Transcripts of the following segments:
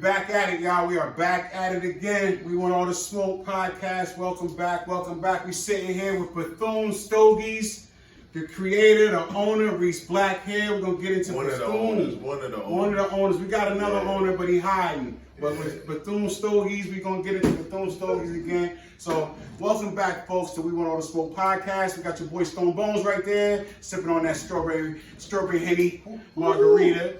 back at it, y'all. We are back at it again. We Want All the Smoke podcast. Welcome back. Welcome back. We sitting here with Bethune Stogies, the creator, the owner, Reese Black here. We're going to get into One of the owners. We got another owner, but he hiding. But with Bethune Stogies, we're going to get into Bethune Stogies again. So, welcome back, folks, to We Want All the Smoke podcast. We got your boy Stone Bones right there, sipping on that strawberry Henny margarita.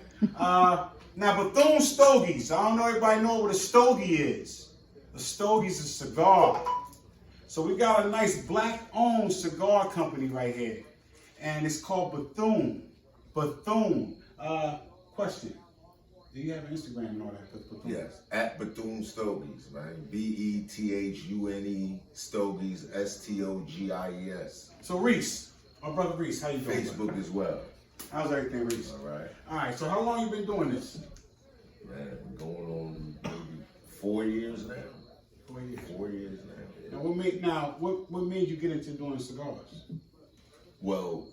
Now, Bethune Stogies, I don't know if everybody know what a stogie is. A stogie is a cigar. So we got a nice black-owned cigar company right here. And it's called Bethune. Bethune. Question. Do you have an Instagram and all that? Bethune? Yes, at Bethune Stogies, right? Bethune Stogies, Stogies. So Reese, my brother Reese, how you doing? Facebook as well. How's everything, Reese? All right. All right, so how long you been doing this? Man, going on maybe 4 years now. 4 years. 4 years now. Yeah. What made you get into doing cigars? Well,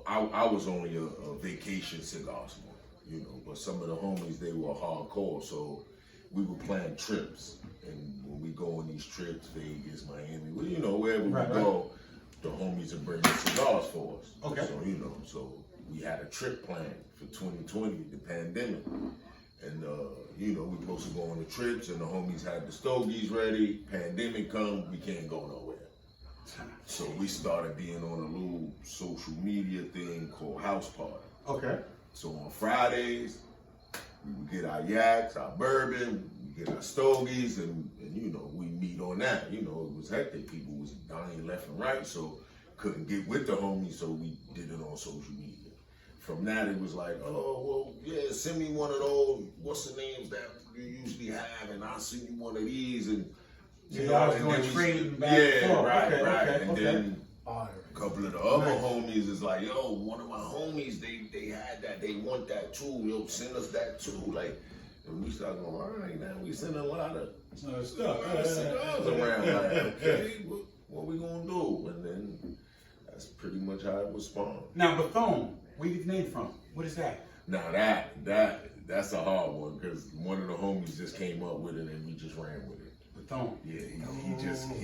I was only a vacation cigar smoker, you know, but some of the homies, they were hardcore, so we would plan trips. And when we go on these trips, Vegas, Miami, well, you know, wherever we go, the homies would bring the cigars for us. Okay. So, you know, so we had a trip planned for 2020, the pandemic. And, you know, we supposed to go on the trips, and the homies had the stogies ready. Pandemic come, we can't go nowhere. So we started being on a little social media thing called House Party. Okay. So on Fridays, we would get our yaks, our bourbon, we get our stogies, and you know, we meet on that. You know, it was hectic. People was dying left and right, so couldn't get with the homies, so we did it on social media. From that, it was like, oh, well, yeah, send me one of those, what's the names that you usually have, and I'll send you one of these, and you know, I was doing trading back and forth. Right. And then a couple of the other homies is like, yo, one of my homies, they had that, they want that too, yo, send us that too. Like, and we started going, all right, now we send a lot of stuff cigars around. Like, okay, what we gonna do? And then that's pretty much how it was spawned. Now, Bethune, where you get the name from? What is that? Now that's a hard one, because one of the homies just came up with it and we just ran with it. Bethune. Yeah, he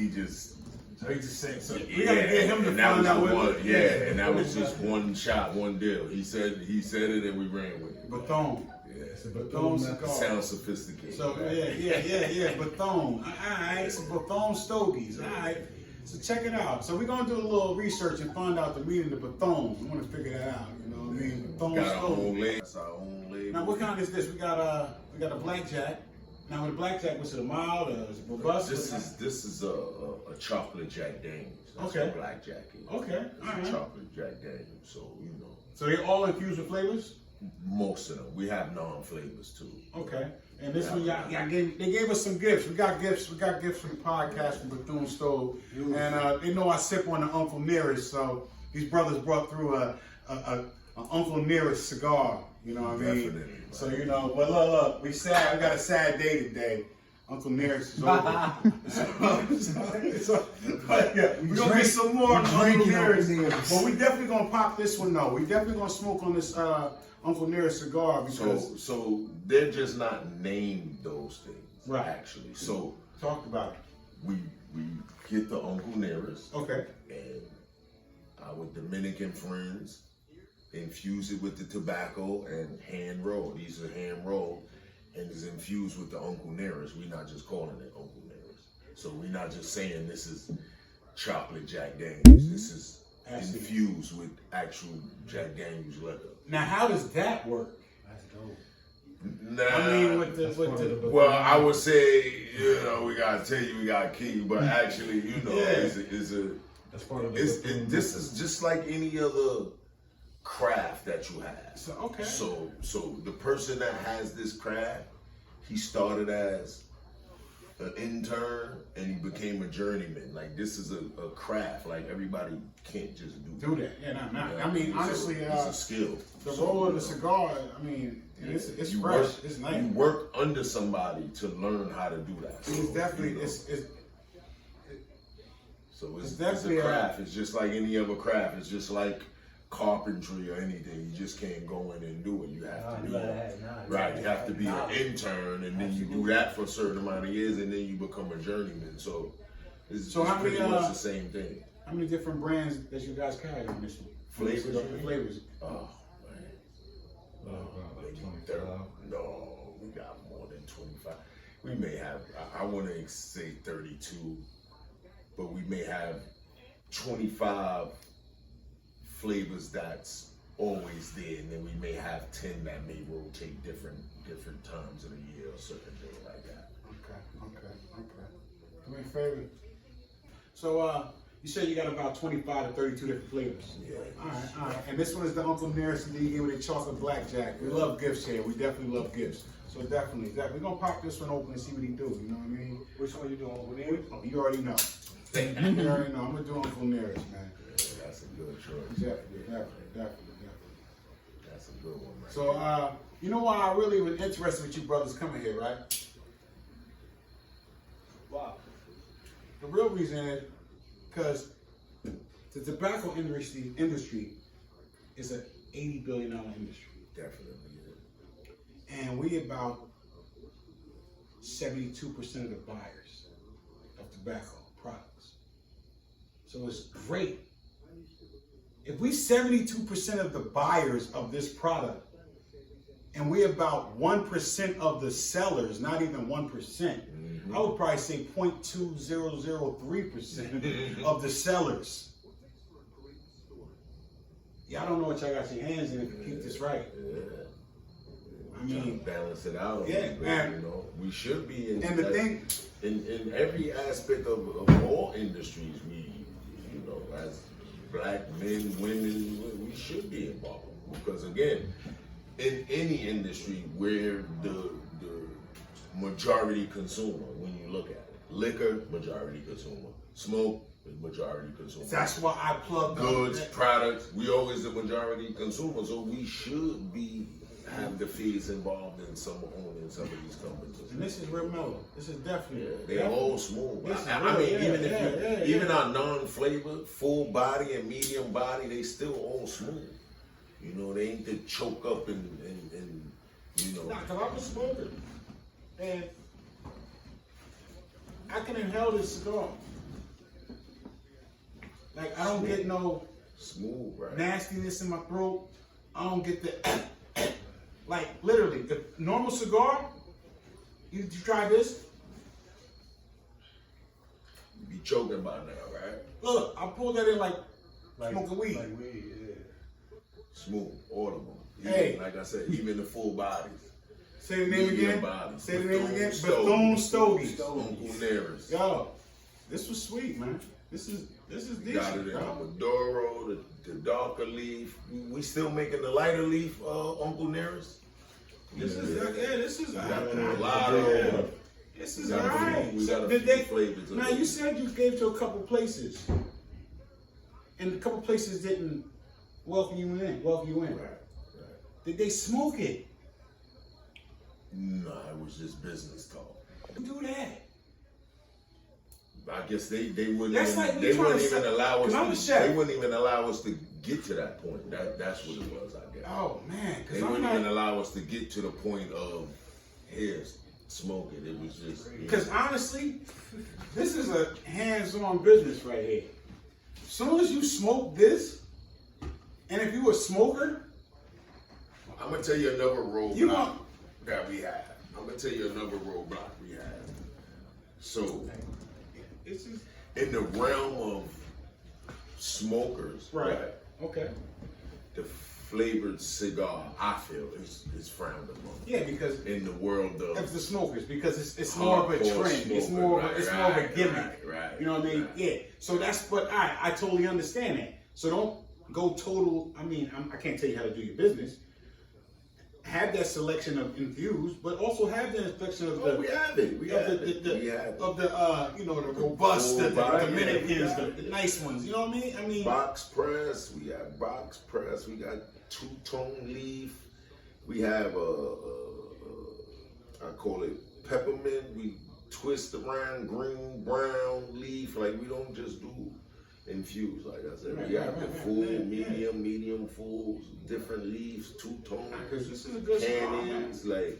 just. So he just said so. Yeah, We gotta get him to find out what. And that was just one shot, one deal. He said it, and we ran with it. Bethune. Yeah, Bethune cigar. Sounds sophisticated. So yeah. Bethune. All right, so Bethune Stogies. All right. So check it out. So we're gonna do a little research and find out the meaning of Bethune. We want to figure that out. You know what I mean? Bethune Stogies. That's our own label. Now, what kind is this? We got a blackjack. Now, with the blackjack, was it a mild or is it robust? This is a chocolate Jack Daniels. That's what blackjack is. Okay, all right. Chocolate Jack Daniels. So you know. So they're all infused with flavors? Most of them. We have non-flavors too. Okay. And this one, they gave us some gifts. We got gifts from the podcast from Bethune Stove. And they know I sip on the Uncle Nearest, so these brothers brought through a Uncle Nearest cigar. You know what I mean? Definitely. So, you know, but look, we got a sad day today. Uncle Nearest is over. We're going to get some more on Uncle Nearest. But we definitely going to pop this one, though. We definitely going to smoke on this Uncle Nearest cigar. Because so they're just not named those things, actually. So talk about it. We get the Uncle Nearest. Okay. And our Dominican friends infuse it with the tobacco and hand roll. These are hand rolled and is infused with the Uncle Nearest. We're not just calling it Uncle Nearest. So we're not just saying this is chocolate Jack Daniels. This is infused with actual Jack Daniels liquor. Now, how does that work? That's dope. Nah, I mean, with the well, I would say, you know, we gotta tell you, we gotta key, but actually, you know, that's part of this is just like any other craft that you have. So okay. So the person that has this craft, he started as an intern and he became a journeyman. Like, this is a craft. Like, everybody can't just do that. I mean, honestly, it's a skill. The roll of the cigar, I mean, it's fresh. It's nice. You work under somebody to learn how to do that. So, it's definitely it's definitely a craft. It's just like any other craft. It's just like carpentry or anything. You just can't go in and do it. You have to be right. You have to be an intern, and then you do that for a certain amount of years, and then you become a journeyman. So it's how pretty many, much the same thing. How many different brands that you guys carry on this one? Flavors. Oh man. Maybe 30. No, we got more than 25. We may have, I want to say 32, but we may have 25 flavors that's always there, and then we may have 10 that may rotate different times of the year or certain things like that. Okay. Do me a favor. So, you said you got about 25 to 32 different flavors. Yeah. All right. And this one is the Uncle Nearest League with a chocolate blackjack. We love gifts here. We definitely love gifts. So definitely. We're going to pop this one open and see what he do. You know what I mean? Which one you doing, Uncle Nearest? Oh, you already know. You already know. I'm going to do Uncle Nearest, man. Yeah, that's a good choice. Definitely. That's a good one, man. So, you know why I really was interested with you brothers coming here, right? Wow. The real reason is because the tobacco industry is an $80 billion industry. Definitely. And we about 72% of the buyers of tobacco products. So it's great. If we 72% of the buyers of this product, and we about 1% of the sellers, not even 1%, I would probably say 0.2003% of the sellers. Y'all don't know what y'all got your hands in if you keep this right. I mean, balance it out. Yeah, man. You know, we should be in. And the thing, in every aspect of all industries, we, you know, as black men, women, we should be involved, because again, in any industry, we're the majority consumer. When you look at it, liquor, majority consumer. Smoke, majority consumer. that's why I plugged Goods, products, we always the majority consumer, so we should have the fees involved in owning some of these companies. And this is real mellow. This is definitely. They're all smooth. I mean, even our non-flavored, full body and medium body, they still all smooth. You know, they ain't the choke up and you know. Nah, cause I'm a smoker, and I can inhale this cigar. Like I don't get no smooth, right? nastiness in my throat. I don't get the like literally the normal cigar. You try this? You be choking by now, right? Look, I pulled that in like smoking weed. Like weed, yeah. Smooth, audible. Hey. Like I said, even the full bodies. Say the name Medium again. bodies. Say the name again. Bethune Bethune Stogies. Uncle Nearest. Yo, this was sweet, man. This is decent. Got it in the bro. Maduro, the darker leaf. We still making the lighter leaf, Uncle Nearest. This is this is We got a lot of. This is We got a few- alright. we got a Did few they? flavors of Now it. you said you gave to a couple places, and a couple places didn't welcome you in. Right. Did they smoke it? Nah, it was just business talk. Do that. I guess they wouldn't That's even, like me they trying wouldn't to even say- allow 'cause I'm a us to, chef. they wouldn't even allow us to get to that point. That's what it was, I guess. Oh man, They because I'm wouldn't even not. allow us to get to the point of here, smoke it. It was just Because honestly, this is a hands-on business right here. As soon as you smoke this, and if you a smoker, I'm gonna tell you another You roadblock want- that we have. I'm gonna tell you another roadblock we have. So, this is in the realm of smokers, Okay. the flavored cigar, I feel, is frowned upon. Yeah, because In the world of of the smokers, because it's more of a hardcore trend. It's smoker, more of right, it's more of a right, gimmick. right, You know what I mean? right. Yeah. So that's but I totally understand that. So don't go total. I mean, I can't tell you how to do your business. Have that selection of infused, but also have that selection of the we have it. We have it. We have it. of the you know, the robust, Full the body, Dominicans, yeah. the nice ones. You know what I mean? I mean, Box press. We have box press. We got two-tone leaf. We have I call it peppermint. We twist around green, brown leaf. Like we don't just do infused. Like I said, we got the full, medium, full, different leaves, two-tone, Because this is a good cigar, man. cannons, like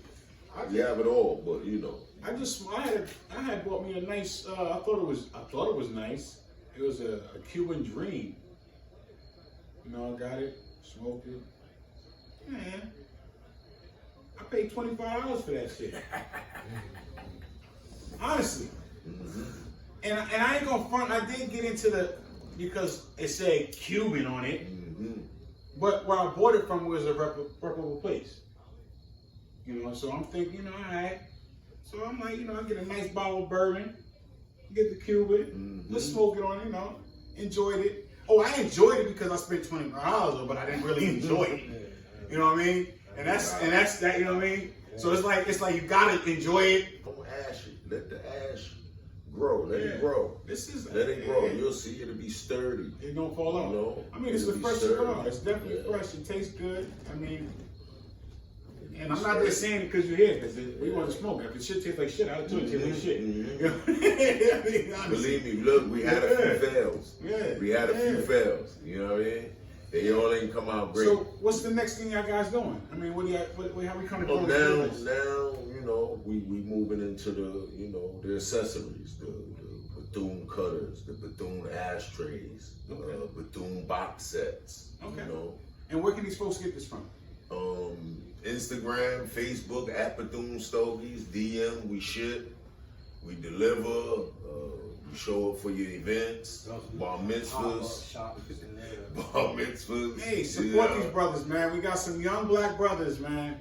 we have it all. But you know, I had bought me a nice. I thought it was nice. It was a Cuban Dream. You know, I got it, smoked it. Man, I paid $25 for that shit. Honestly. And I ain't gonna front. I did get into because it said Cuban on it. But where I bought it from was a reputable place. You know, so I'm thinking, all right. So I'm like, I get a nice bottle of bourbon, get the Cuban, let's smoke it on, enjoyed it. Oh, I enjoyed it because I spent $25, but I didn't really enjoy it. You know what I mean? And that's that. You know what I mean? So it's like you gotta enjoy it. don't ash it. Let the ash grow. Let it grow. Let it grow. You'll see it'll be sturdy. It don't fall off. You know, I mean, it's a fresh cigar. It's definitely fresh. It tastes good. I mean, and I'm not just saying it because you're here, because we want to smoke. If the shit tastes like shit, I'll do it taste like shit. You know? I mean, Believe me, look, we had a few fails. Yeah. We had a few fails. You know what I mean? They all ain't come out great. So, what's the next thing y'all guys doing? I mean, how we coming from? Now, we moving into the accessories, the Bethune cutters, the Bethune ashtrays, Bethune box sets. Okay. You know. And where can these folks get this from? Instagram, Facebook at Bethune Stogies, DM, we ship, we deliver, we show up for your events, bar mitzvahs, Hey, support these brothers, man. We got some young black brothers, man,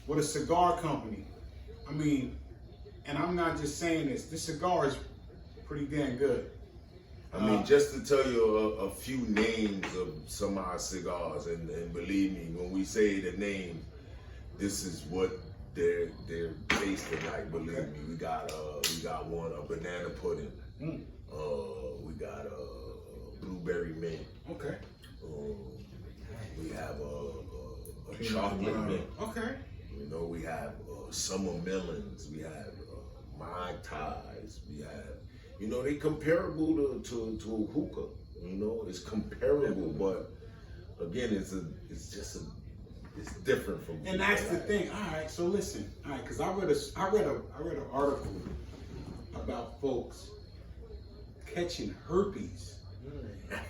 with a cigar company. I mean, and I'm not just saying this. This cigar is pretty damn good. I mean, just to tell you a few names of some of our cigars, and believe me, when we say the name, this is what they're tasting like. Believe me, we got one, a banana pudding. We got a blueberry mint. Okay. We have a chocolate mint. Okay. You know, we have summer melons. We have Mai Tais. We have. They comparable to a hookah. It's comparable, but again, it's different from. And that's the thing. All right, so listen. All right, because I read an article about folks catching herpes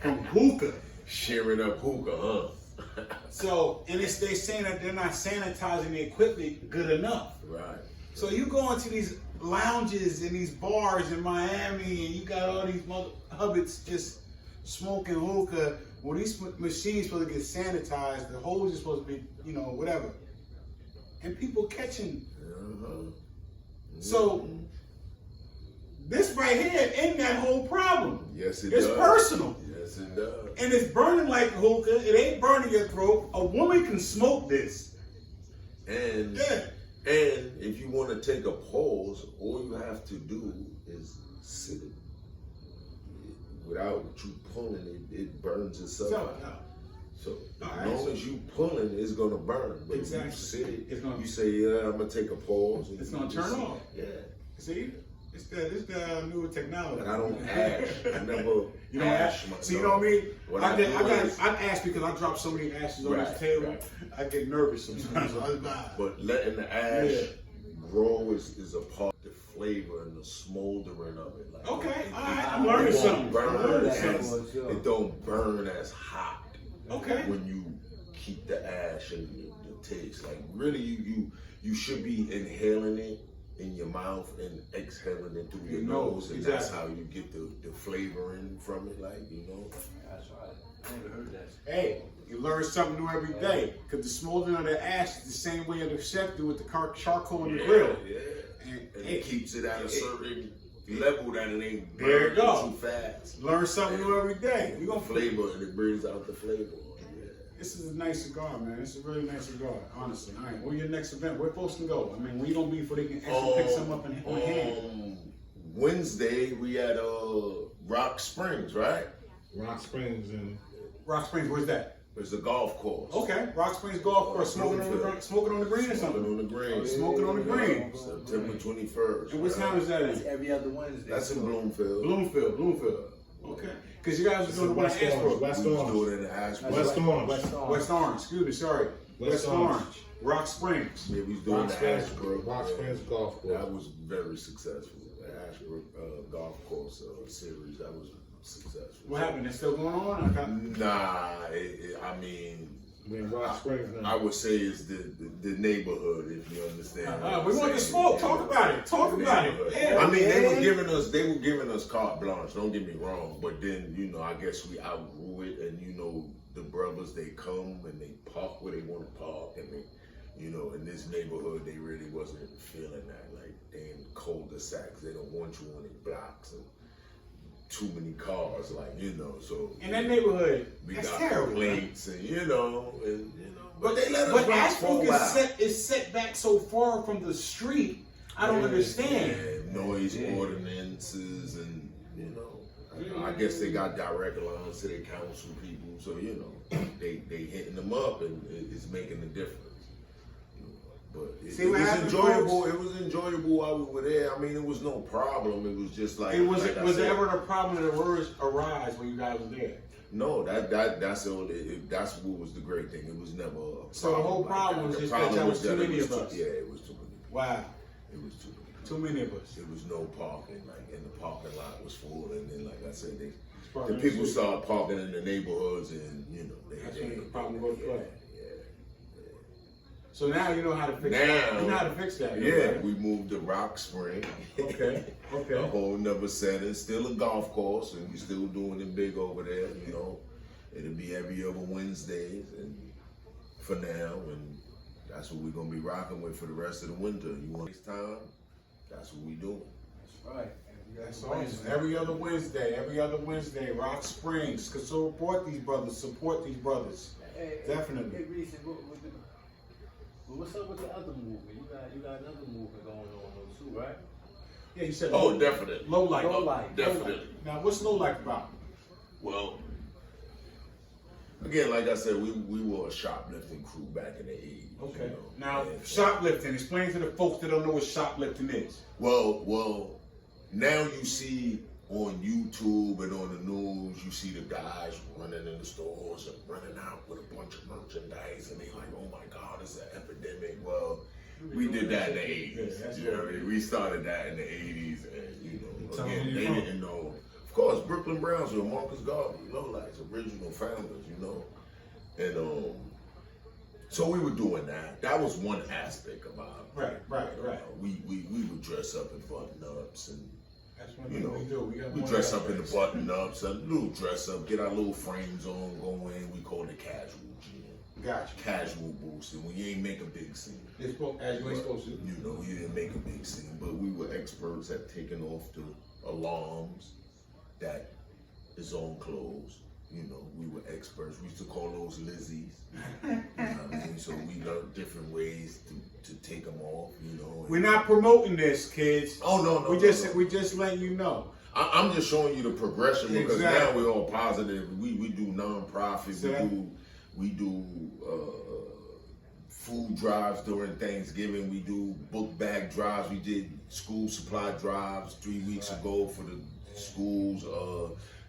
from hookah. Sharing up hookah, huh? So, and they're saying that they're not sanitizing the equipment good enough. Right. So you go into these lounges and these bars in Miami, and you got all these hubbits just smoking hookah. Well, these machines supposed to get sanitized. The hose is supposed to be, whatever. And people catching. So this right here ain't that whole problem. Yes, it does. It's personal. Yes, it does. And it's burning like hookah. It ain't burning your throat. A woman can smoke this. And if you want to take a pause, all you have to do is sit it. Without you pulling it, it burns itself out. So as long as you pulling, it's gonna burn. But exactly. If you sit it, you say, "Yeah, I'm gonna take a pause." It's gonna turn off. Yeah. See, it's the newer technology. And I don't ash. I never. You don't ash. myself. So you know what I mean? I ask because I drop so many ashes on this table. Right. I get nervous sometimes. But letting the ash grow is a part of the flavor and the smoldering of it. Like, okay, all right. I'm learning something. It don't burn as hot. Okay. When you keep the ash and the taste, like really, you should be inhaling it in your mouth and exhaling it through your nose, and that's how you get the flavoring from it. Like That's right. I never heard that. Hey, you learn something new every day. Because the smoldering of the ash is the same way the chef do with the charcoal on the grill. Yeah. And it keeps it at a certain level that it ain't there you go. Too fast. Learn something new every day. We gonna flavor, and it brings out the flavor. Yeah. This is a nice cigar, man. This is a really nice cigar, honestly. All right, where's your next event? Where folks can go? I mean, where you gonna be before they can actually pick some up in hand? Wednesday we at Rock Springs, right? Rock Springs, where's that? It's a golf course. Okay, Rock Springs Golf Course. Smoking on the green or something? Smoking on the green. Smoking on the green. September 21st. And what time is that in? That's every other Wednesday. That's in Bloomfield. Bloomfield. Okay. Because you guys was doing the one in West Orange. Ashbrook. West We was Orange. doing it in Ashbrook. West Orange. West Orange. Excuse me. Sorry. West Orange. Rock Springs. Yeah, we was doing Rock the Springs, Ashbrook. Rock Springs Golf Course. That was very successful. The Ashbrook golf course series, that was successful. What happened? It's still going on? Nah, I mean, We in Rock Springs now. I would say it's the neighborhood, if you understand. what I'm We want to saying. smoke. Talk about it. Talk about it. Neighborhood. Yeah. I mean, they were giving us carte blanche. Don't get me wrong, but then I guess we outgrew it, and the brothers, they come and they park where they want to park, and they, in this neighborhood they really wasn't feeling that. Like they in cul-de-sacs, they don't want you on their blocks and too many cars, so. In that neighborhood, We that's got terrible. complaints, but they let us But rock for a Ashbrook while. is set back so far from the street. I don't understand. Yeah, noise ordinances, and I guess they got direct lines to their council people, so they hitting them up, and it's making a difference. But it what was happens, enjoyable. folks? It was enjoyable while we were there. I mean, it was no problem. It was just like. And was like I was said, there ever a problem that arise when you guys were there? No, that's what was the great thing. It was never a problem. So the whole problem was The just that problem y'all was too that it many was of us. Yeah, it was too many. Wow, It was too many. too many of us. It was no parking, and the parking lot was full, and then like I said, the Probably people shit. started parking in the neighborhoods, and That's when the problem goes yeah, play. So now you know how to fix Now, that. You know how to fix that. yeah, right? we moved to Rock Spring. Okay. Okay. A whole nother setting, still a golf course, and we still doing it big over there. It'll be every other Wednesdays, and for now, and that's what we're gonna be rocking with for the rest of the winter. You want next time? That's what we doing. That's right. That's awesome. Every other Wednesday, Rock Springs. Cause support these brothers. Hey, Definitely. Hey, Reese, what's up with the other movement? You got another movement going on though too, right? Yeah, you said. Oh, definitely. Low light. Low light. Definitely. Now, what's low light about? Well, again, like I said, we were a shoplifting crew back in the 80s. Okay. Now, And, shoplifting. Explain to the folks that don't know what shoplifting is. Well, now you see on YouTube and on the news, you see the guys running in the stores and running out with a bunch of merchandise, and they like, oh my God, it's an epidemic. Well, we did that in the 80s. You know what I mean? We started that in the 80s, and again, they didn't know. Of course, Brooklyn Brownsville, Marcus Garvey, Lowlights, original founders, and so we were doing that. That was one aspect of our. Right. We would dress up in button-ups, and That's what we do. we dress up in the button-ups, a little dress up, get our little frames on, go in. We call it casual gym, Gotcha. casual boosting. When you ain't make a big scene. As you ain't supposed to. You didn't make a big scene, but we were experts at taking off the alarms that is on clothes. We were experts. We used to call those Lizzies. You know what I mean? So we learned different ways to take them off. We're not promoting this, kids. Oh no. We just letting you know. I'm just showing you the progression because Exactly. now we're all positive. We do nonprofits. Exactly. We do food drives during Thanksgiving. We do book bag drives. We did school supply drives 3 weeks ago for the schools.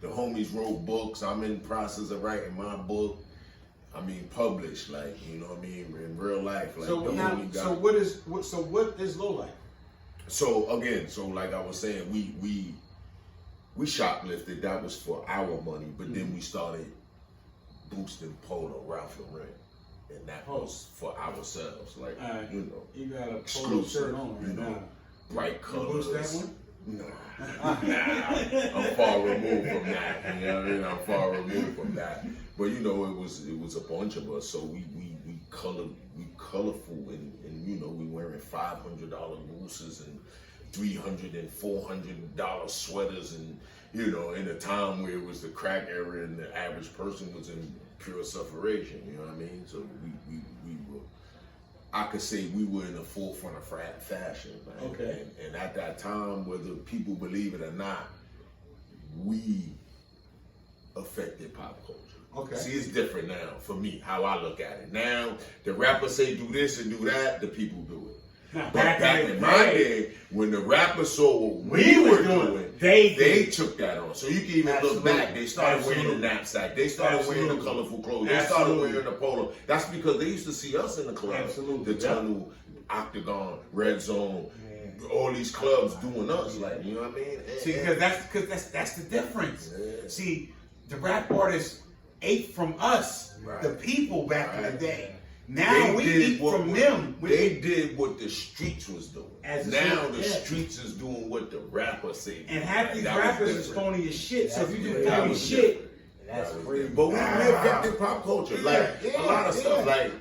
The homies wrote books. I'm in the process of writing my book. I mean, published, in real life. Like, So the now, homie got- so what is low light? So again, like I was saying, we shoplifted. That was for our money, but then we started boosting Polo, Ralph Lauren, and that was for ourselves. Like You got a polo exclusive, shirt on right now. bright You colors. boost that one? Nah, I'm far removed from that. You know what I mean? I'm far removed from that. But it was a bunch of us. So we colorful, and we wearing $500 mooses and $300 and $400 sweaters, and in a time where it was the crack era and the average person was in pure sufferation. You know what I mean? So we were. I could say we were in the forefront of fashion, man. Okay. And at that time, whether people believe it or not, we affected pop culture. Okay. See, it's different now for me, how I look at it. Now, the rappers say do this and do that, the people do it. Now, But back in my day, when the rappers saw what we were doing, they took that on. So you can even look back. They started wearing the knapsack. They started wearing the colorful clothes. They started wearing the polo. That's because they used to see us in the club. The Tunnel, Octagon, Red Zone, all these clubs doing us. Like, you know what I mean? See, because that's the difference. Yeah. See, the rap artists ate from us, the people back in the day. Now we eat from them. They did what the streets was doing. Now the street, streets is doing what the rappers say. And half these rappers is phony as shit. So if you do That phony was shit, That's crazy. But we affected pop culture. Like a lot of stuff. Like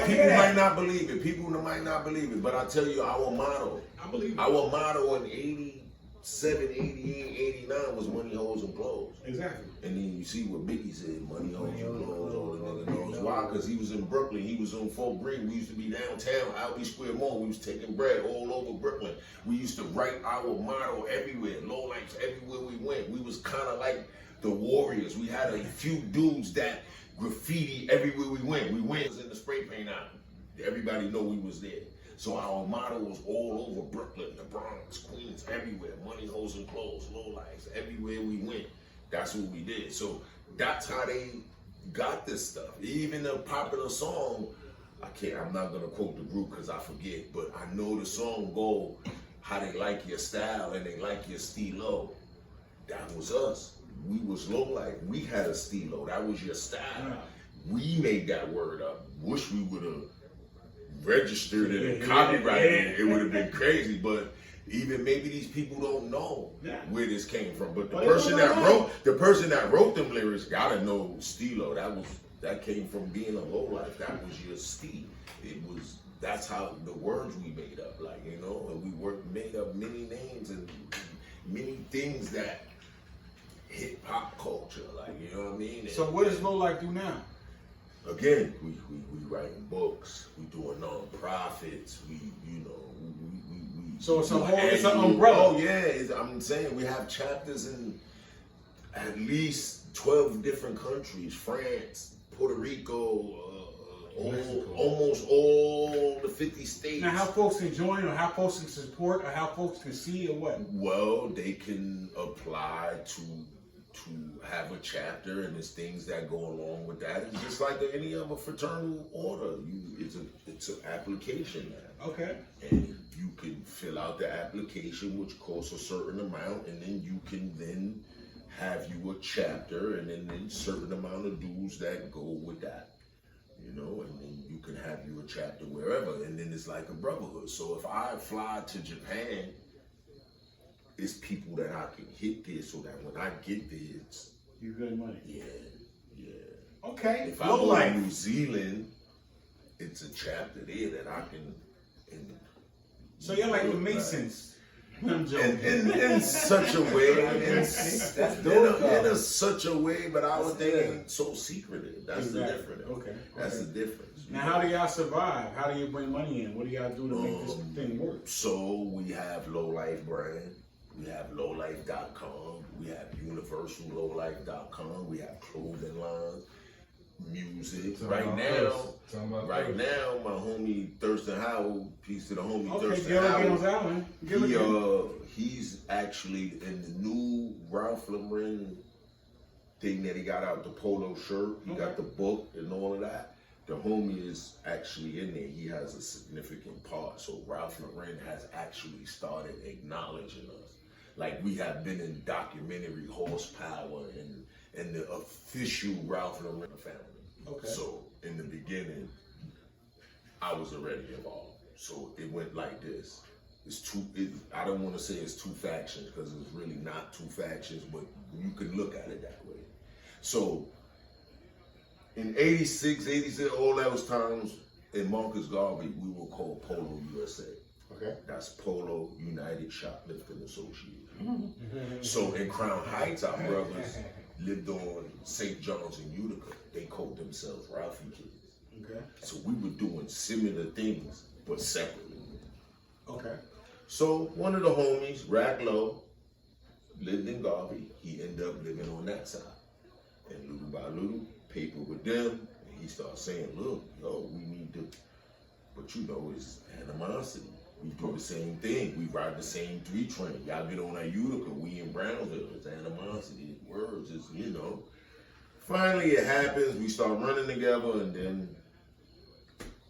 people might not believe it. People might not believe it. But I tell you, our motto. I believe it. Our motto in 87, 88, 89 was money, hoes, and clothes. Exactly. And then you see what Biggie said, money, hoes, and clothes. All the nigga knows why. Because he was in Brooklyn. He was on Fort Greene. We used to be downtown, Albee Square Mall. We was taking bread all over Brooklyn. We used to write our motto everywhere. Low lights everywhere we went. We was kind of like the Warriors. We had a few dudes that graffiti everywhere we went. We went in the spray paint out. Everybody know we was there. So our motto was all over Brooklyn, the Bronx, Queens, everywhere. Money, hoes, and clothes, low lights, everywhere we went. That's what we did. So that's how they got this stuff. Even the popular song, I'm not gonna quote the group because I forget, but I know the song go, how they like your style and they like your stilo. That was us. We was low life. We had a stilo. That was your style. We made that word up. Wish we would have registered it and copyrighted it. It would have been crazy, but even maybe these people don't know where this came from. But the person that wrote them lyrics gotta know stilo. That came from being a low life. That was your style. That's how the words we made up, like, you know, and we made up many names and many things that hit pop culture, like, you know what I mean? And, so what does Low Life do now? Again, we writing books, we doing non-profits, So it's it's an umbrella. Oh yeah, I'm saying we have chapters in at least 12 different countries: France, Puerto Rico, almost all the 50 states. Now, how folks can join, or how folks can support, or how folks can see, or what? Well, they can apply to have a chapter, and there's things that go along with that. It's just like any other fraternal order. It's an application now. Okay. And you can fill out the application, which costs a certain amount, and then you can then have you a chapter, and then a certain amount of dues that go with that. You know, and then you can have you a chapter wherever, and then it's like a brotherhood. So if I fly to Japan, it's people that I can hit there, so that when I get there, it's you good money. Yeah. Okay. If I go to New Zealand, it's a chapter there that I can. So you're like the Masons. I'm joking. In such a way, in such a way, but our thing ain't so secretive. That's the difference. Okay. That's the difference. Now, how do y'all survive? How do you bring money in? What do y'all do to make this thing work? So we have Low Life brand. We have lowlife.com. We have universallowlife.com. We have clothing lines, music. Right now, my homie Thurston Howell, peace to the homie Thurston Howell. He's actually in the new Ralph Lauren thing that he got out, the polo shirt. He got the book and all of that. The homie is actually in there. He has a significant part. So Ralph Lauren has actually started acknowledging us. Like, we have been in documentary Horsepower and the official Ralph Lauren family. Okay. So in the beginning, I was already involved. So it went like this. I don't want to say it's two factions, because it's really not two factions, but you can look at it that way. So in 86, 87, all those times in Marcus Garvey, we were called Polo USA. Okay. That's Polo United Shoplifting Association. So in Crown Heights, our brothers lived on St. John's and Utica. They called themselves Ralphie Kids. Okay. So we were doing similar things, but separately. Okay. So one of the homies, Raglow, lived in Garvey. He ended up living on that side. And little by little, paper with them, and he started saying, look, yo, we need to, but you know, it's animosity. We do the same thing. We ride the same 3 train. Y'all get on that Utica. We in Brownsville. It's animosity. It's words. It's, you know. Finally, it happens. We start running together, and then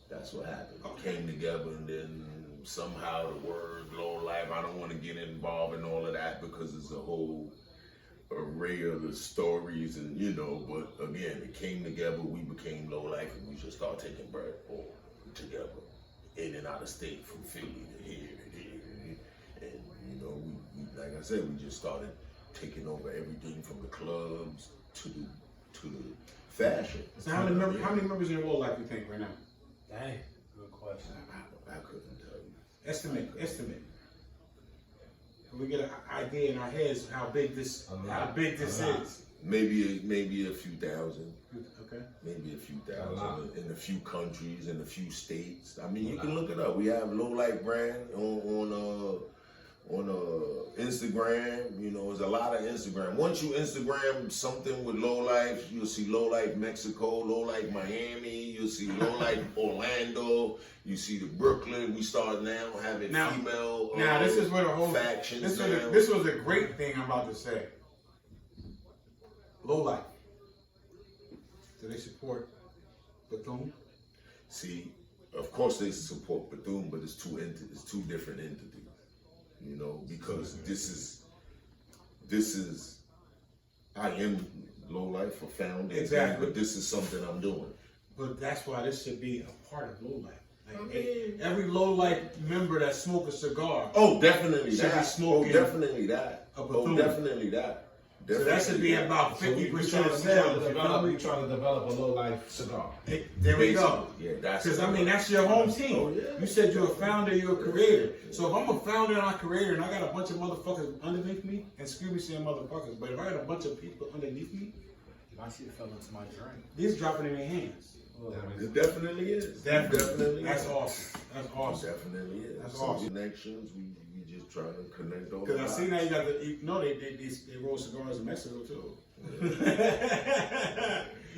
that's what happened. We came together, and then somehow the word low life. I don't want to get involved in all of that because it's a whole array of the stories, and you know. But again, it came together. We became low life, and we just started taking bread all together. In and out of state, from Philly to here to here, and you know, we like I said, we just started taking over everything from the clubs to the fashion. So how many members in your low life you think right now? Dang, good question. I couldn't tell you. Estimate. We get an idea in our heads how big this is. Maybe a few thousand. Okay. Maybe a few thousand in a few countries, in a few states. I mean, you can look it up. We have Low Life brand on Instagram. You know, there's a lot of Instagram. Once you Instagram something with Low Life, you'll see Low Life Mexico, Low Life Miami. You'll see Low Life Orlando. You see the Brooklyn. We start now having female. Now this is where the whole factions. This was a great thing I'm about to say. Low Life. Do they support Bethune? See, of course they support Bethune, but it's two different entities. You know, because this is I am Low Life, a founder, exactly. But this is something I'm doing. But that's why this should be a part of Low Life. Like every Low Life member that smoke a cigar. Oh, definitely should that. be smoking. Oh, definitely that. Oh, definitely that. So that should be about 50% of sales. We trying to develop a low life cigar. There we go. Yeah, that's because I mean that's your home team. Oh, yeah. You said you're a founder, you're a creator. So if I'm a founder and I'm a creator, and I got a bunch of motherfuckers underneath me, and excuse me saying motherfuckers, but if I got a bunch of people underneath me, My shit fell into my drink. these dropping in their hands. It definitely is. Definitely. That's awesome. That's awesome. It definitely is. That's Some awesome. Connections. We just trying to connect all. Because I see now you got they roll cigars in Mexico too.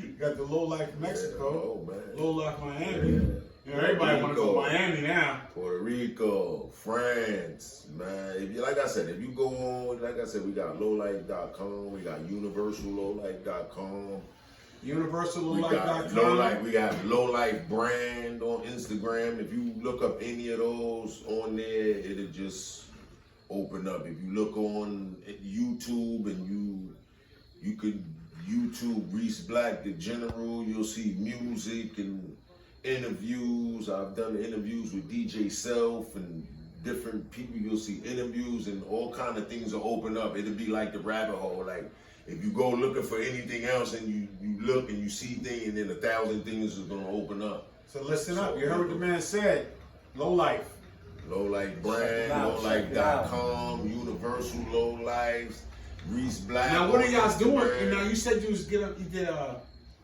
You got the Low Life Mexico, Low Life Miami. Yeah. You know, everybody want to go to Miami now. Puerto Rico, France, man. If you, like I said, if you go on, like I said, we got lowlife.com, we got universallowlife.com. UniversalLowLife.com. We got Low Life brand on Instagram. If you look up any of those on there, it'll just open up. If you look on YouTube and you could YouTube Reese Black the General, you'll see music and interviews. I've done interviews with DJ Self and different people. You'll see interviews and all kind of things will open up. It'll be like the rabbit hole. Like if you go looking for anything else and you look and you see things, and then 1,000 things is gonna open up. So listen up. You heard what the man said. Low Life. Low Life brand, lowlife.com, Universal Low Life, Reese Black. Now what are y'all doing? Now you said you did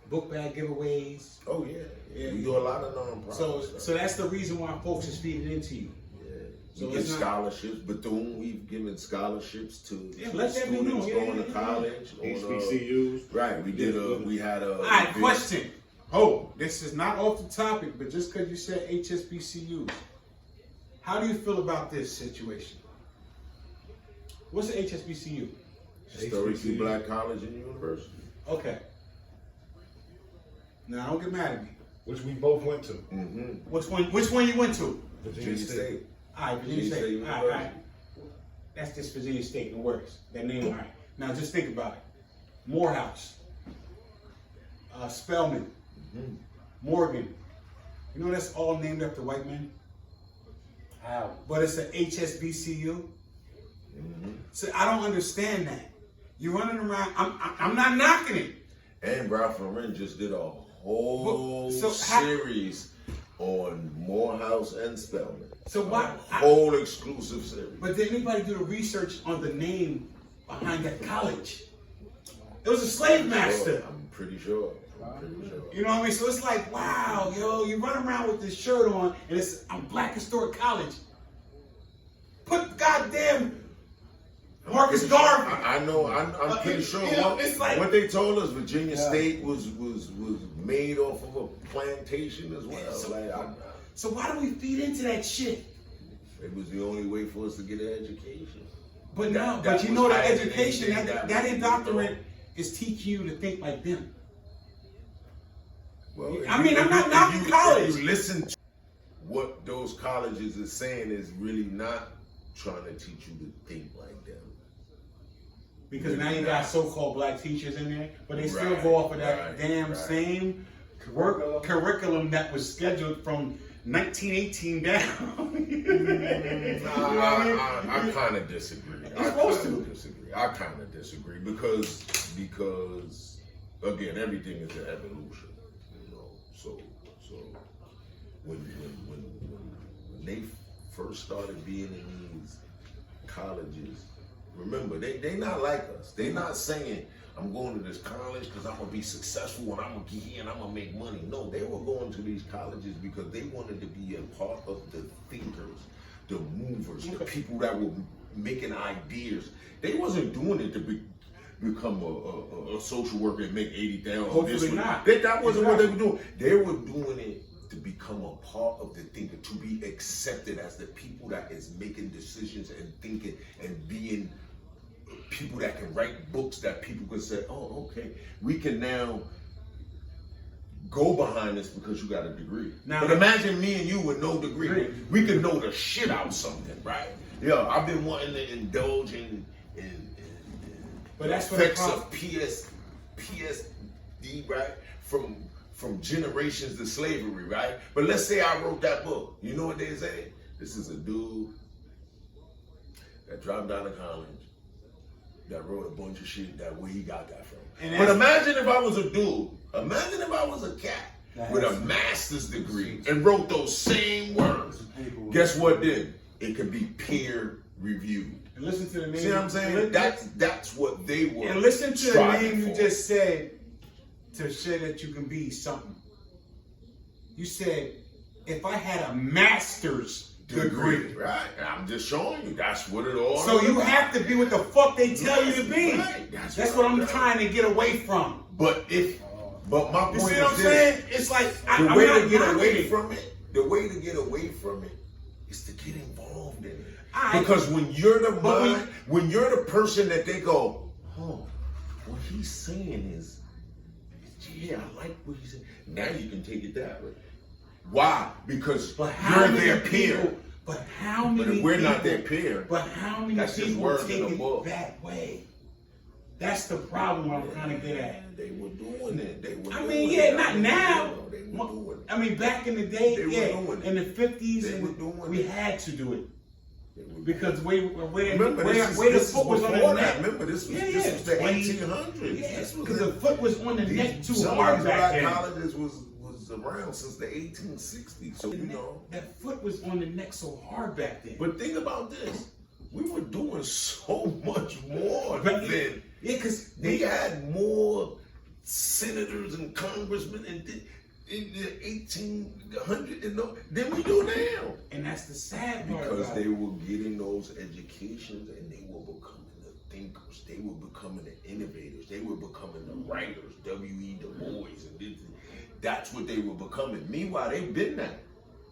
book bag giveaways. Oh yeah. We do a lot of nonprofits. So that's the reason why folks is feeding into you. We give scholarships. Bethune, we've given scholarships to let that be known. students going to college. HBCUs. Right. We had a. All right, question. Oh, this is not off the topic, but just because you said HBCUs, how do you feel about this situation? What's the HBCU? Historically Black College and University. Okay. Now don't get mad at me. Which we both went to. Mm-hmm. Which one you went to? Virginia State. All right, Virginia State. All right. That's just Virginia State. No worries. That name, all right. Now just think about it. Morehouse, Spelman, Morgan. You know that's all named after white men. How? But it's an HSBCU. So I don't understand that. You're running around. I'm not knocking it. And Ralph Lauren just did a whole series on Morehouse and Spelman. So why? Whole exclusive series. But did anybody do the research on the name behind that college? It was a slave master. I'm pretty sure. You know what I mean? So it's like, wow, yo, you run around with this shirt on, and it's Black Historic College. Put goddamn Marcus Garvey. I know. I'm pretty sure. You know, it's like, what they told us, Virginia State was made off of a plantation as well. So why do we feed into that shit? It was the only way for us to get an education. But That but you was know, the higher than education, anything that was, indoctrinate is teaching you to think like them. Well, I mean, I'm not knocking college. If you listen to what those colleges are saying is really not trying to teach you to think like them. Because now you got so-called black teachers in there, but they still Right, go off of that right. same curriculum that was scheduled from 1918 down. I kind of disagree. I kind of disagree because again, everything is an evolution, you know. So when they first started being in these colleges, remember they not like us. They not saying I'm going to this college because I'm gonna be successful and I'm gonna get here and I'm gonna make money. No, they were going to these colleges because they wanted to be a part of the thinkers, the movers, the people that were making ideas. They wasn't doing it to become a social worker and make $80,000. Hopefully not. That wasn't what they were doing. They were doing it to become a part of the thinker, to be accepted as the people that is making decisions and thinking and being people that can write books that people can say, oh, okay, we can now go behind this because you got a degree. Now, but imagine me and you with no degree. We could know the shit out something, right? Yeah, I've been wanting to indulge in but that's what effects of PSD, right? From generations to slavery, right? But let's say I wrote that book. You know what they say? This is a dude that dropped out of college, that wrote a bunch of shit that where he got that from. But imagine if I was a dude, imagine if I was a cat with a master's degree and wrote those same words. Guess what then? It could be peer reviewed. And listen to the name. See what I'm saying? That's what they were. And listen to the name for. you just said to say that you can be something. You said, if I had a master's degree. Right? I'm just showing you. That's what it all So is. you have to be what the fuck they tell you to be. Right. That's what I'm trying to get away from. But my point You see is what I'm this. saying? It's like The I'm way not to get knocking away it. from it, the way to get away from it is to get involved in it. I- Because when you're the But we- mind, when you're the person that they go, oh, what he's saying is, yeah, I like what he's saying. Now you can take it that way. Why? Because But how you're many their people? peer. But how many? But if we're not people- their peer, But how many that's just people words take in a it book. that way? That's the problem I'm trying to get at. They were doing it. I mean, yeah, not now. They were doing it. I mean, back in the day, They were yeah, doing it. in the 50s, They were and doing we it. had to do it They were because where Remember, the this foot was on before the that. neck. Remember, this was Yeah, this was the 20, 1800s. Yeah, This was because the foot was on the neck too some hard of these back black then. colleges was around since the 1860s. So you know. That foot was on the neck so hard back then. But think about this: we were doing so much more But- then. Yeah, because They had more senators and congressmen in the 1800s than we do now. and that's the sad part Because about they it. were getting those educations and they were becoming the thinkers. They were becoming the innovators. They were becoming the writers. W.E. Du Bois. That's what they were becoming. Meanwhile, they've been that.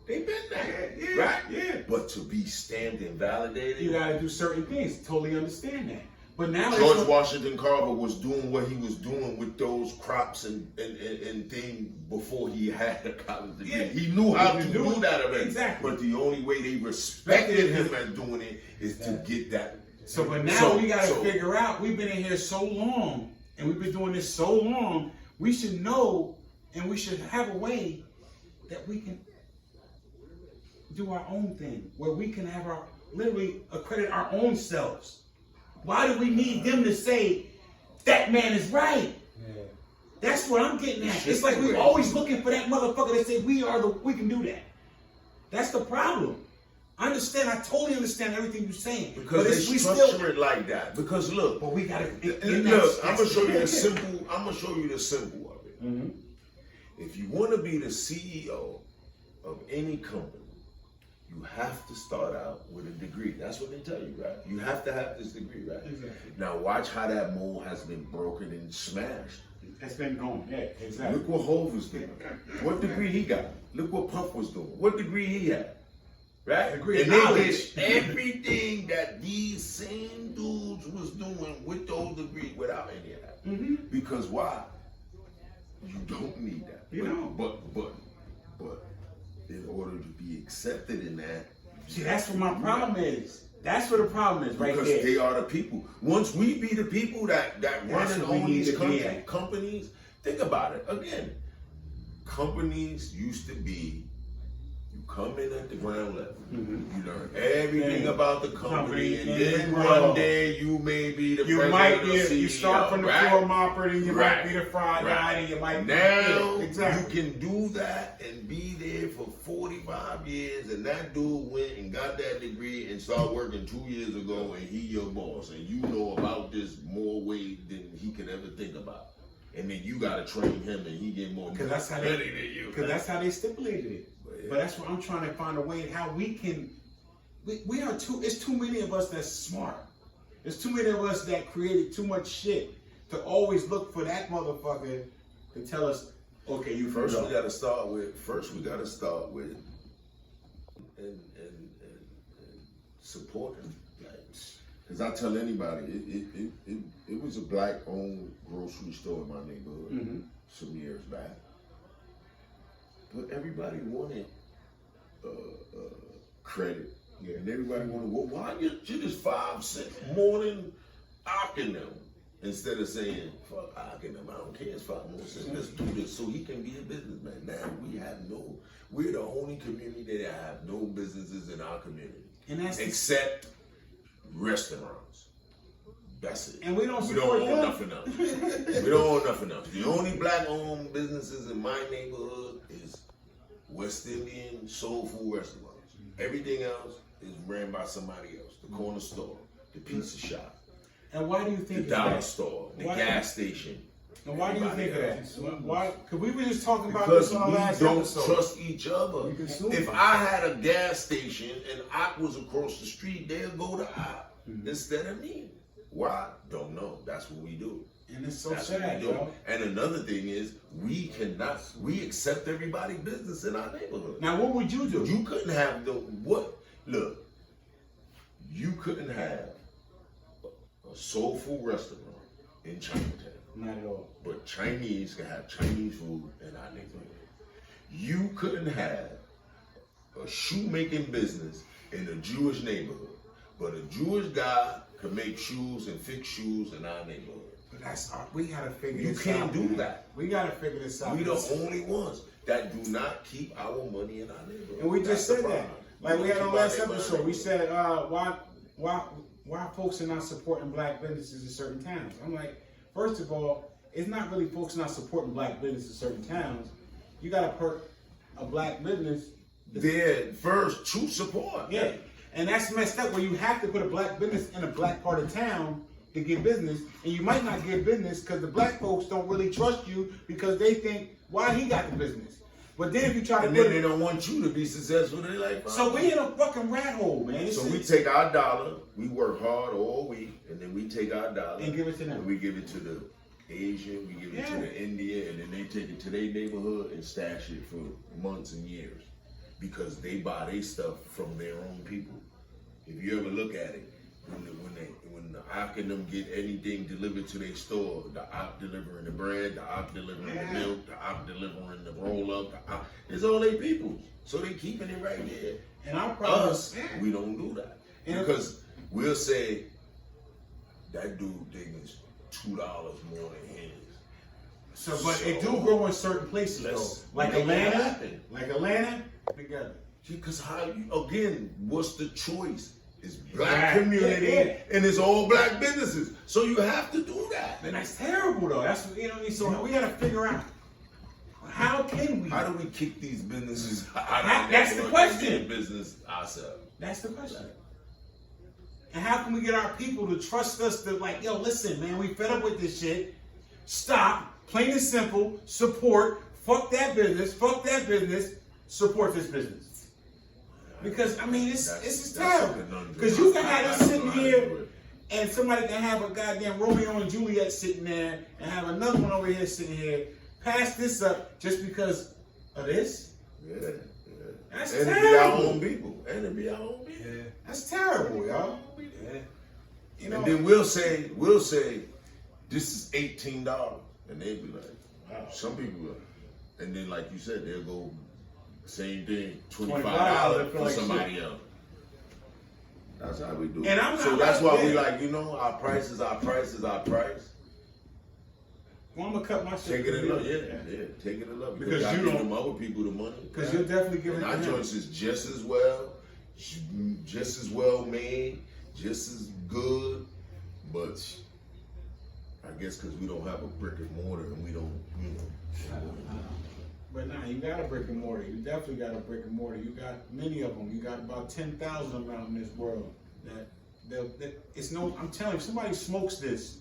They've been that. Yeah, right? yeah. But to be stamped and validated. You gotta do certain things. Totally understand that. But now George Washington Carver was doing what he was doing with those crops and things before he had a college degree. Yeah. He knew how to He do knew that already. Exactly. But the only way they respected him as doing it is to get that. So, but now we gotta figure out. We've been in here so long, and we've been doing this so long. We should know, and we should have a way that we can do our own thing, where we can have our literally accredit our own selves. Why do we need them to say that man is right? Yeah. That's what I'm getting at. It's like we're always looking for that motherfucker that say we can do that. That's the problem. I understand. I totally understand everything you're saying. Because they structure it like that. Because look, But we gotta. look. I'm gonna show you the simple. I'm gonna show you the simple of it. Mm-hmm. If you want to be the CEO of any company, you have to start out with a degree. That's what they tell you, right? You have to have this degree, right? Exactly. Now watch how that mold has been broken and smashed. It's been going. Yeah, exactly. Look what Hov was doing. What degree he got? Look what Puff was doing. What degree he had? right? Degree And of they knowledge. did everything that these same dudes was doing with those degrees without any of that. Mm-hmm. Because why? You don't need that. You don't. But in order to be accepted in that, See, that's what my problem is. That's what the problem is, right because there. they are the people. Once we be the people that run and what we own need these to be at. companies, think about it. Again, companies used to be, you come in at the ground level, you learn everything Yeah. about the company, and and then grow. one day you may be the You president might or be, CEO, you start from the right? floor mopper, then you Right. might be the fry guy, and you might be Now exactly. you can do that and be there for 45 years, and that dude went and got that degree and started working 2 years ago, and he your boss, and you know about this more way than he could ever think about. And then you gotta train him, and he get more Because that's how money they, than you. because that's how they stipulated it. Yeah. But that's what I'm trying to find a way how we can. We are too. It's too many of us that's smart. There's too many of us that created too much shit to always look for that motherfucker to tell us, okay, you First, can we go. gotta start with and supporting. Because I tell anybody, it was a black-owned grocery store in my neighborhood Mhm. some years back, but everybody wanted credit, and everybody wanted, well, why you just 5 cents more than Ockin them? Instead of saying, fuck Ockin them, I don't care, it's 5 more cents, let's do this so he can be a businessman. Now we're the only community that have no businesses in our community, And that's except restaurants. That's it. And we don't own support them. nothing else. We don't own nothing else. The only black-owned businesses in my neighborhood is West Indian soul food restaurants. Everything else is ran by somebody else. The corner store, the pizza shop, And why do you the think dollar that? store, the Why- gas station. And why do you think of that? Everybody Why? Because we were just talking about Because this on our we last don't episode. trust each other. We consume If it. I had a gas station and Ock was across the street, they'll go to Ock instead of me. Why? Don't know. That's what we do. And it's so That's sad, what we do. yo. And another thing is, we accept everybody's business in our neighborhood. Now, what would you do? You couldn't have look, you couldn't have a soul food restaurant in Chinatown. Not at all. But Chinese can have Chinese food in our neighborhood. You couldn't have a shoemaking business in a Jewish neighborhood, but a Jewish guy could make shoes and fix shoes in our neighborhood. But we gotta figure You this can't out. do man. that. We gotta figure this out. We the only ones that do not keep our money in our neighborhood. And we just That's the said that. problem. Like we had don't on keep last our money in episode, our we said, why folks are not supporting black businesses in certain towns? I'm like, first of all, it's not really folks not supporting black businesses in certain towns. You gotta put a black business. There first, true support. Yeah. And that's messed up where you have to put a black business in a black part of town to get business. And you might not get business because the black folks don't really trust you because they think, why he got the business? But then if you try to And put then they it, don't want you to be successful. They like, so we in a fucking rat hole, man. So we take our dollar, we work hard all week, and then we take our dollar And give it to them. and we give it to the Asian, we give it to Yeah. the Indian, and then they take it to their neighborhood and stash it for months and years because they buy their stuff from their own people. If you ever look at it, when the Ock and them get anything delivered to their store, the Ock delivering the bread, the Ock delivering the milk, the Ock delivering the roll up, it's all they peoples. So they keeping it right there. And our problem Us, is, we don't do that. And Because we'll say that dude thing is $2 more than his. so, but it do grow in certain places though. Let's Like make it Atlanta, happen. together. Because again, what's the choice? It's black Right. community Yeah. and it's all black businesses. So you have to do that. And that's terrible though. That's what, you know what I mean? So we gotta figure out how can we? How do we kick these businesses out of That's the question. and get business ourselves? That's the question. And how can we get our people to trust us to like, yo, listen, man, we fed up with this shit. Stop. Plain and simple. Support. Fuck that business. Support this business. Because I mean, it's That's terrible. a conundrum. Because you can have us I don't sitting know how to here, do it. and somebody can have a goddamn Romeo and Juliet sitting there, and have another one over here sitting here. Pass this up just because of this. Yeah. That's and it be our terrible. own people. And it be our own people. Yeah. That's terrible, y'all. Yeah. You know, And then we'll say, this is $18. And they'll be like, wow. Some people will. And then, like you said, they'll go, same thing, $25 for somebody else. That's how we do it. And I'm so not that's like why we that. like, you know, our price is our price is our price. well, I'm gonna cut my shit. Take it in love, yeah. Take it in love. Because I you give don't- them other people the money. Because you're definitely giving And our it to him. joints is just as well made, just as good, but I guess because we don't have a brick and mortar and we don't, you know. But nah, you got a brick and mortar. You definitely got a brick and mortar. You got many of them. You got about 10,000 of them out in this world. That it's no. I'm telling you, if somebody smokes this,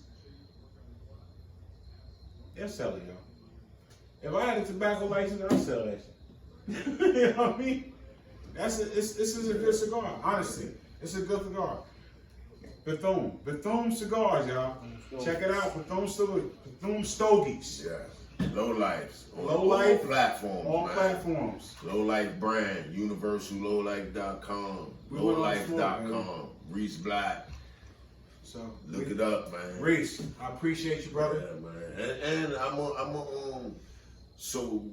they'll sell it, yo. If I had a tobacco license, I'll sell that shit. You know what I mean? This is a good cigar. Honestly, it's a good cigar. Bethune Cigars, y'all. Check it out. Bethune Stogies. Yeah. Low lives. On Low all life, platforms. All man. platforms. Low life brand. UniversalLowlife.com. We went on the floor, Lowlife.com. Reese Black. So Look it up, man. Reese, I appreciate you, brother. Yeah, man. And I'm so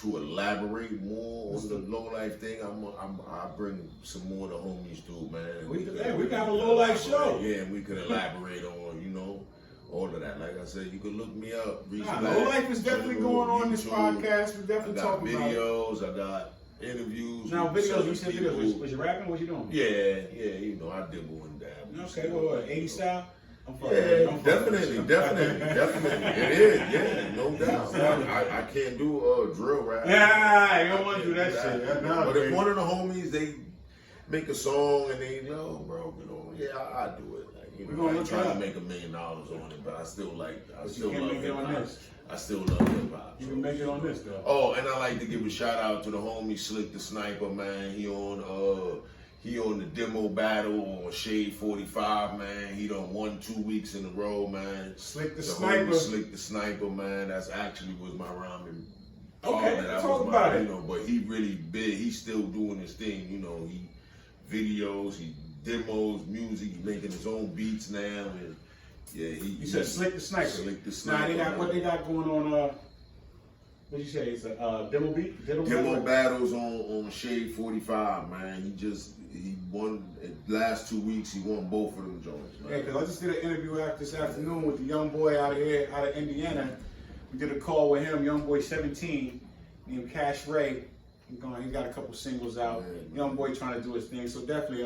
to elaborate more on the low life thing, I bring some more of the homies through, man. We got a low life show. Yeah, and we could elaborate on, you know, all of that. Like I said, you could look me up. Reese Nah, Black, low life is definitely General, going on this YouTube. podcast. We're I definitely got talking about it. videos. I got interviews. Now, with videos, you certain said people. videos. Was you rapping? What you doing? Yeah, you know, I dibble and dab. Okay, what, 80 style? I'm fucking- Yeah, I'm fucking definitely. with you. It is, yeah, no doubt. I can't do drill rap. Yeah, you don't want to do that Exactly. shit. No, But baby. if one of the homies, they make a song and they know, bro, you know, yeah, I do it. Like, you We know, gonna I ain't look trying it to up. make $1 million on it, but I still like, I But still you can't love make it hip on hop. this. I still love hip hop. You can make it on this, though. Oh, and I like to give a shout out to the homie Slick the Sniper, man. He on the demo battle on Shade 45, man. He done won 2 weeks in a row, man. Slick the homie Sniper. Slick the Sniper, man. That's actually was my rhyming. Okay, that talk was about it. You know, but he really big. He's still doing his thing. You know, he videos, he demos, music. He's making his own beats now, and yeah, You said Slick the Sniper. Slick the Nah, Sniper. they got man. what they got going on. What you say? It's a demo beat. Demo battles on Shade 45, man. He won last 2 weeks. He won both of them joints, man. Yeah, because I just did an interview this afternoon with the young boy out of Indiana. We did a call with him, young boy 17, named Cash Ray. He got a couple singles out. Yeah, Young boy trying to do his thing. So definitely,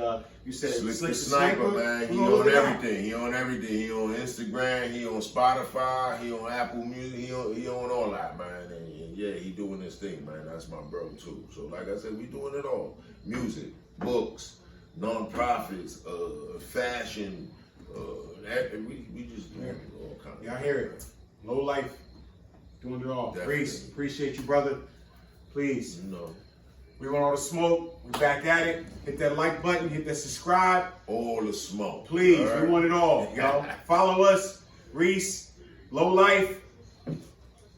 you said Slick the Sniper, man. He on everything. He on everything. He on Instagram. He on Spotify. He on Apple Music. He on all that, man. And yeah, he doing his thing, man. That's my bro too. So like I said, we doing it all: music, books, non-profits, fashion. We just doing all kinds. Y'all hear it? Low life, doing it all. Definitely. Reese, appreciate you, brother. Please, You know, we want all the smoke. We back at it. Hit that like button. Hit that subscribe. all the smoke. Please, all right? we want it all, y'all. Follow us, Reese, Low Life.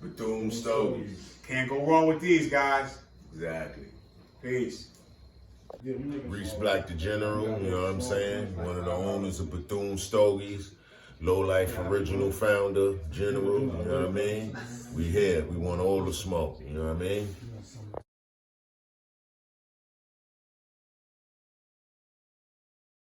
Bethune Stogies. Can't go wrong with these guys. Exactly. Peace. Reese Black the General, you know what I'm saying? One of the owners of Bethune Stogies, Low Life original founder, General, you know what I mean? We here, we want all the smoke, you know what I mean?